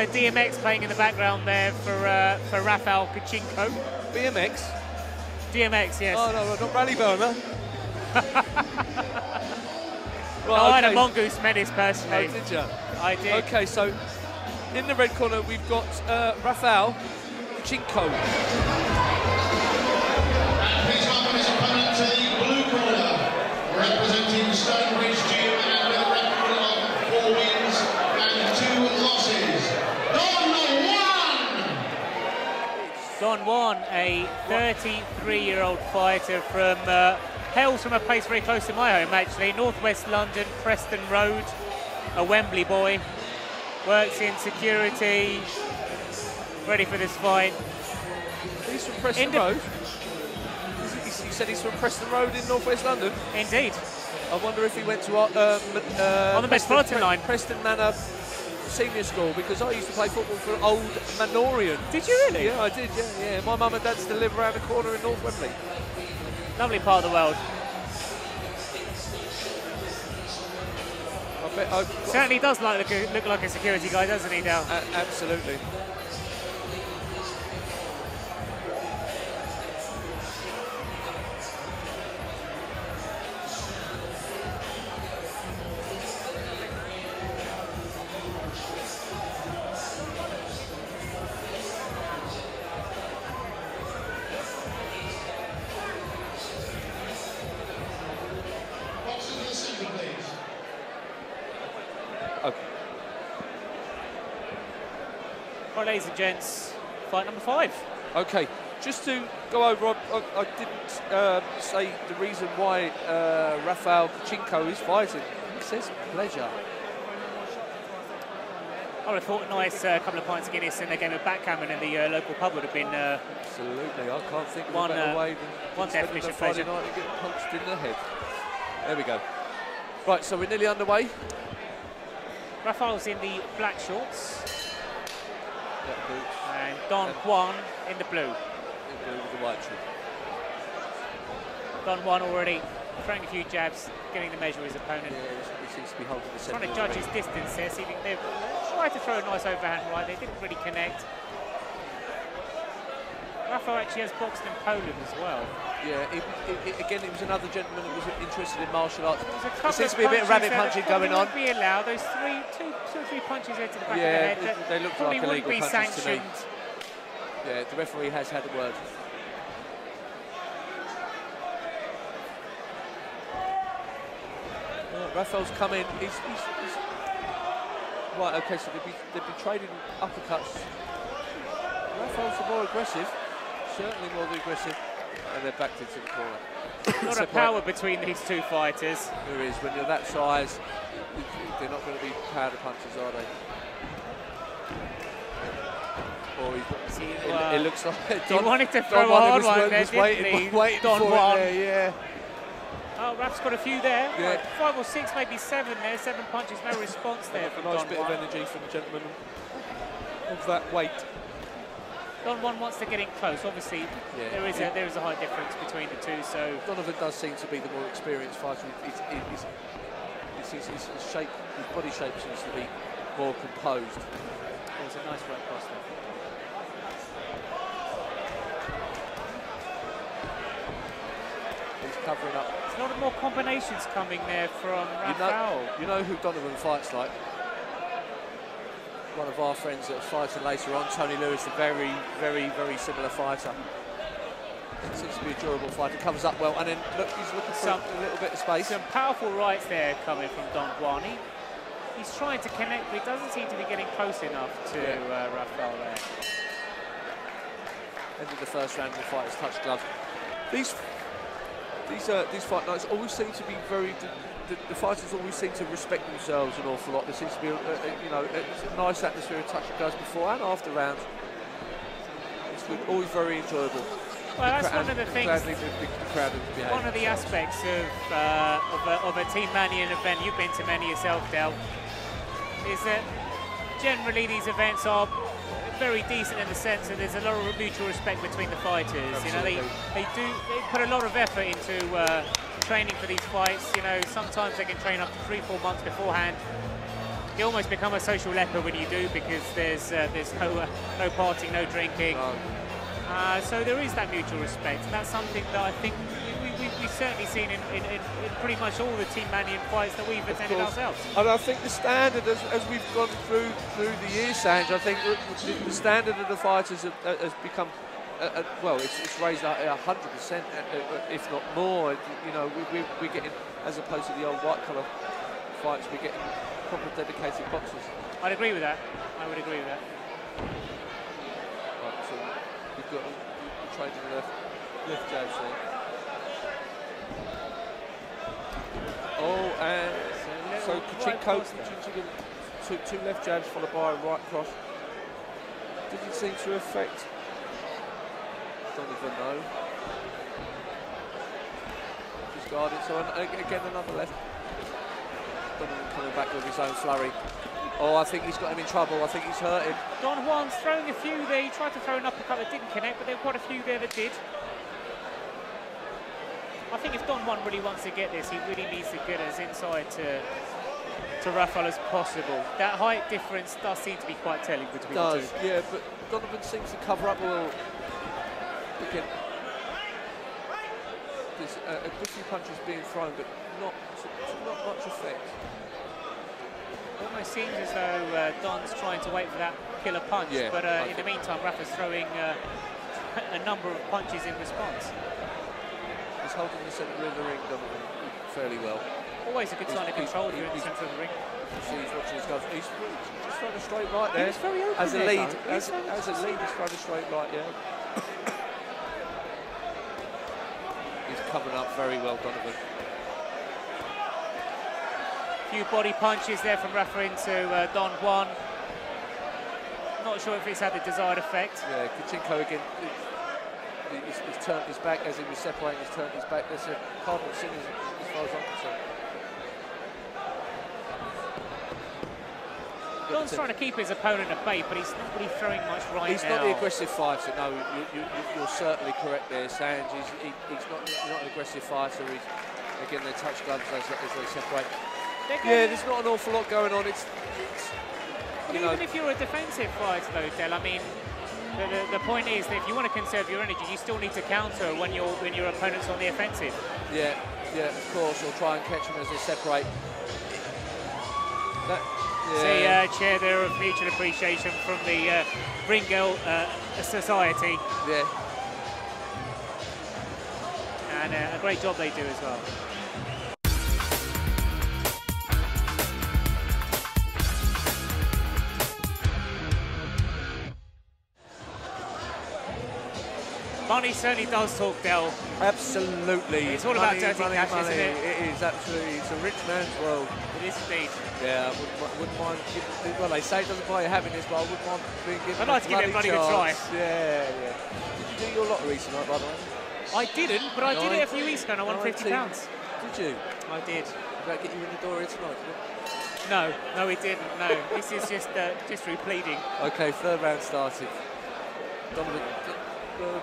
DMX playing in the background there for Rafael Kachinko. BMX? DMX, yes. Oh, no, not Rally Burner. Right, I had a Mongoose Menace personally. Oh, did you? I did. Okay, so in the red corner we've got Rafael Kachinko. Please welcome his opponent to the blue corner, representing Stonebridge Gym and with a record of 4 wins and 2 losses. Don Juan, a 33-year-old fighter from hails from a place very close to my home, actually, northwest London, Preston Road, a Wembley boy, works in security, ready for this fight. He's from Preston Road? He said he's from Preston Road in northwest London? Indeed. I wonder if he went to on the Metropolitan line. Preston Manor Senior School, because I used to play football for Old Manorian. Did you really? Yeah, I did, yeah. My mum and dad still live around the corner in North Wembley. Lovely part of the world. Certainly does look like a security guy, doesn't he, Dal? Absolutely. Right, ladies and gents, fight number 5. Okay, just to go over, I didn't say the reason why Rafael Kachinko is fighting. He says pleasure. I would have thought a nice couple of pints of Guinness and a game of backgammon in the local pub would have been absolutely. I can't think of a better way than definition of Friday night and get punched in the head. There we go. Right, so we're nearly underway. Rafael's in the black shorts. And Don Juan in the blue. In blue with the white trim. Don Juan already throwing a few jabs, getting the measure of his opponent. Yeah, he seems to be holding the centre. Trying to judge his distance there, see if they've tried to throw a nice overhand right, they didn't really connect. Rafael actually has boxed in Poland as well. Yeah, again, it was another gentleman that was interested in martial arts. There seems to be a bit of rabbit punching going on. Be allowed those two or three punches there to the back of the head. They look like illegal punches sanctioned. to me. Yeah, the referee has had a word. Rafael's come in. He's right. Okay, so they'd be trading uppercuts. Rafael's more aggressive, certainly more aggressive, and they're backed into the corner. A lot of power between these two fighters. There is. When you're that size, they're not going to be powder punches, are they? It looks like he wanted to throw a hard one there, didn't he? Don Juan. Yeah. Oh, Raf's got a few there. Yeah. Like 5 or 6, maybe 7 there. 7 punches, no response there from a nice Don bit Juan. of energy from the gentleman of that weight. Don Juan wants to get in close. Obviously, there is a high difference between the two. So Donovan does seem to be the more experienced fighter. His shape, his body shape seems to be more composed. There's a nice right cross there. He's covering up. There's a lot of more combinations coming there from Rafael. You know who Donovan fights like? One of our friends that are fighting later on, Tony Lewis, a very, very, very similar fighter. Seems to be a durable fighter, comes up well, and then look, he's looking for a little bit of space. Some powerful rights there coming from Don Juan. He's trying to connect, but he doesn't seem to be getting close enough to Rafael there. End of the first round, the fighters touch glove. These fight nights always seem to be very. The fighters always seem to respect themselves an awful lot. There seems to be, it's a nice atmosphere of touch and gloves before and after rounds. It's always very enjoyable. Well, that's one of the things. The crowd one of the aspects of a Team Manion event. You've been to many yourself, Del. Is that generally these events are very decent in the sense that there's a lot of mutual respect between the fighters. Absolutely. You know, they put a lot of effort into training for these fights. You know, sometimes they can train up to 3-4 months beforehand. You almost become a social leper when you do, because there's no partying, no drinking. No. So there is that mutual respect, and that's something that I think we've certainly seen in pretty much all the Team Manion fights that we've attended ourselves. And I think the standard, as we've gone through the years, Sanj, I think the standard of the fighters has become, well, it's raised 100%, if not more. You know, we're getting, as opposed to the old white-collar fights, we're getting proper dedicated boxers. I'd agree with that. I would agree with that. Right, so we've got the trade to the left jabs there. Oh, and so Kuchenko, two left jabs followed by a right cross. Didn't seem to affect. Don't even know. Just guarded. So again another left. Donovan coming back with his own flurry. Oh, I think he's got him in trouble. I think he's hurt him. Don Juan's throwing a few there. He tried to throw an uppercut that didn't connect, but there were quite a few there that did. I think if Don Juan really wants to get this, he really needs to get as inside to Rafael as possible. That height difference does seem to be quite telling between the two. Yeah, but Donovan seems to cover up well. Again, there's a good few punches being thrown, but not much effect. It almost seems as though Don's trying to wait for that killer punch, yeah, but in the meantime, Rafa's throwing a number of punches in response. He's holding the centre of the ring, Donovan, fairly well. Always a good sign of control if you're in the centre of the ring. He's watching his gloves. He's just throwing a straight right there. He's very open as a there, lead, though. as a lead, he's throwing a straight right, yeah. He's coming up very well, Donovan. A few body punches there from Rafa into Don Juan. Not sure if it's had the desired effect. Yeah, Kuchenko again. He's turned his back as he was separating. He's turned his back. There's a cardinal sin as far as I'm concerned. Don's trying to keep his opponent at bay, but he's not really throwing much right now. He's not the aggressive fighter. No, you're certainly correct there, Sanj. He's not an aggressive fighter. Again, they touch gloves as they separate. Yeah, there's not an awful lot going on. It's you know, even if you're a defensive fighter, though, Del, I mean, the point is that if you want to conserve your energy, you still need to counter when your opponent's on the offensive. Yeah, of course, or try and catch them as they separate. See a chair there of mutual appreciation from the Ring Girl Society. Yeah. And a great job they do as well. Money certainly does talk, Del. Absolutely. It's all about dirty cash, money. isn't it? It is, absolutely. It's a rich man's world. It is indeed. Yeah, I wouldn't mind. Well, they say it doesn't buy you having this, but I wouldn't mind being given I'd like to give it a bloody good try. Yeah. Did you do your lottery tonight, by the way? I didn't, but I did it a few weeks ago and I won £50. Did you? I did. Did that get you in the door here tonight? No, it didn't. No, this is just through pleading. Okay, third round started. Donovan,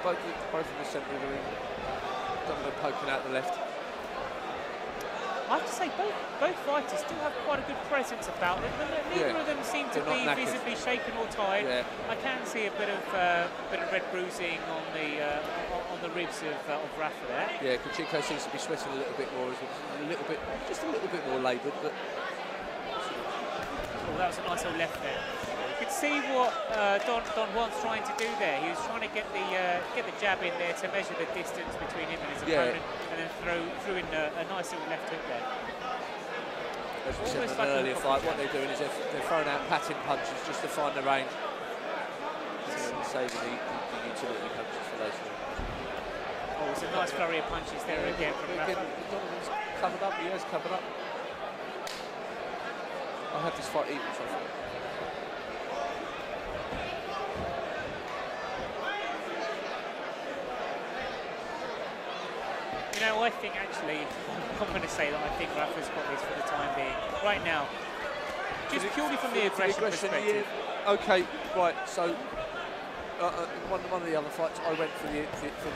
both in the centre of the ring. Donovan poking out the left. I have to say, both fighters still have quite a good presence about them. Neither of them seem to be visibly shaken or tired. Yeah. I can see a bit of red bruising on the ribs of Rafa there. Yeah, Kuchenko seems to be sweating a little bit more as well. Just a little bit more laboured, but. Oh, that was a nice little left there. You could see what Don Juan's trying to do there. He was trying to get the jab in there to measure the distance between him and his opponent, and then threw in a nice little left hook there. As we said in an earlier fight, what they're doing is they're throwing out patting punches just to find the range. Saving the utility punches for those two. Oh, it's a nice flurry of punches there again from Rafa. Donovan's covered up, he has covered up. I'll have this fight even, so I think. You know, I think actually, I'm going to say that I think Rafa's got this for the time being. Right now, just purely from the aggression perspective. Yeah. Okay, right, so one of the other fights, I went for the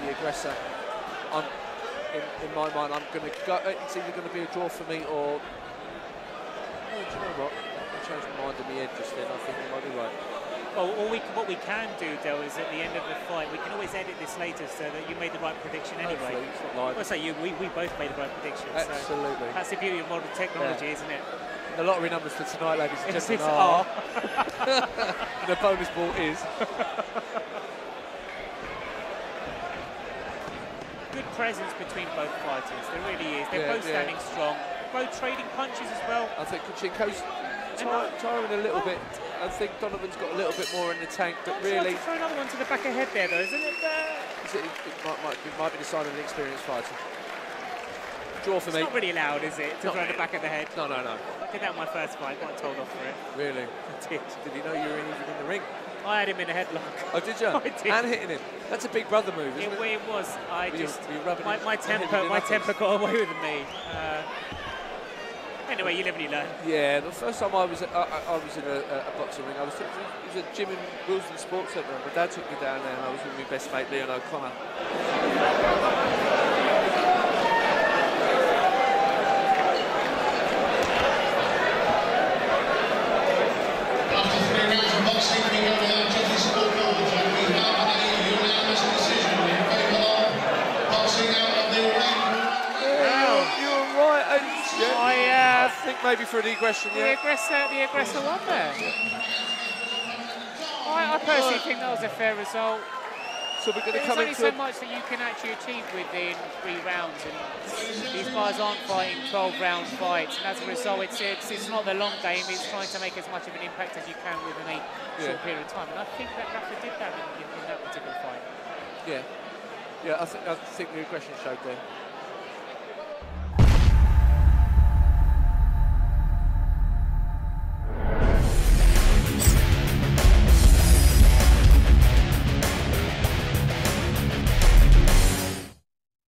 aggressor. In my mind, I'm going to go. It's either going to be a draw for me or. Oh, do you know what? changed my mind in my head just then. I think you might be right. Well, what we can do, Del, is at the end of the fight, we can always edit this later so that you made the right prediction anyway. Hopefully, it's not live. Well, so we both made the right prediction. Absolutely. So that's the beauty of modern technology, isn't it? The lottery numbers for tonight, ladies and Yes, gentlemen, it's are. The bonus ball is. Good presence between both fighters. There really is. They're both standing strong. Both trading punches as well. I think Kuchenko's tiring a little bit. I think Donovan's got a little bit more in the tank, but really. Throw another one to the back of head there, though, isn't it? It might be the sign of an experienced fighter. Draw for me. It's not really allowed, is it, to throw the back of the head? No. I did that in my first fight. Got told off for it. Really? I did. Did he know you were even in the ring? I had him in a headlock. Oh, did you? I did. And hitting him. That's a big brother move, isn't it? It was. My my temper got away with me. Anyway, you live and you learn. Yeah, the first time I was in a boxing ring, it was a gym in Wilson Sports Centre. My dad took me down there, and I was with my best mate Leon O'Connor. After 3 rounds of boxing, we go without judges' scorecards, and we have a unanimous decision in favour of boxing out of the ring. You were right. I think maybe for the aggression, The aggressor won there. I personally think that was a fair result. So we're going to come There's only into so much that you can actually achieve within 3 rounds, and these guys aren't fighting 12-round fights, and as a result, it's not the long game. It's trying to make as much of an impact as you can within a short period of time, and I think that Rafa did that in that particular fight. Yeah, I think the aggression showed there.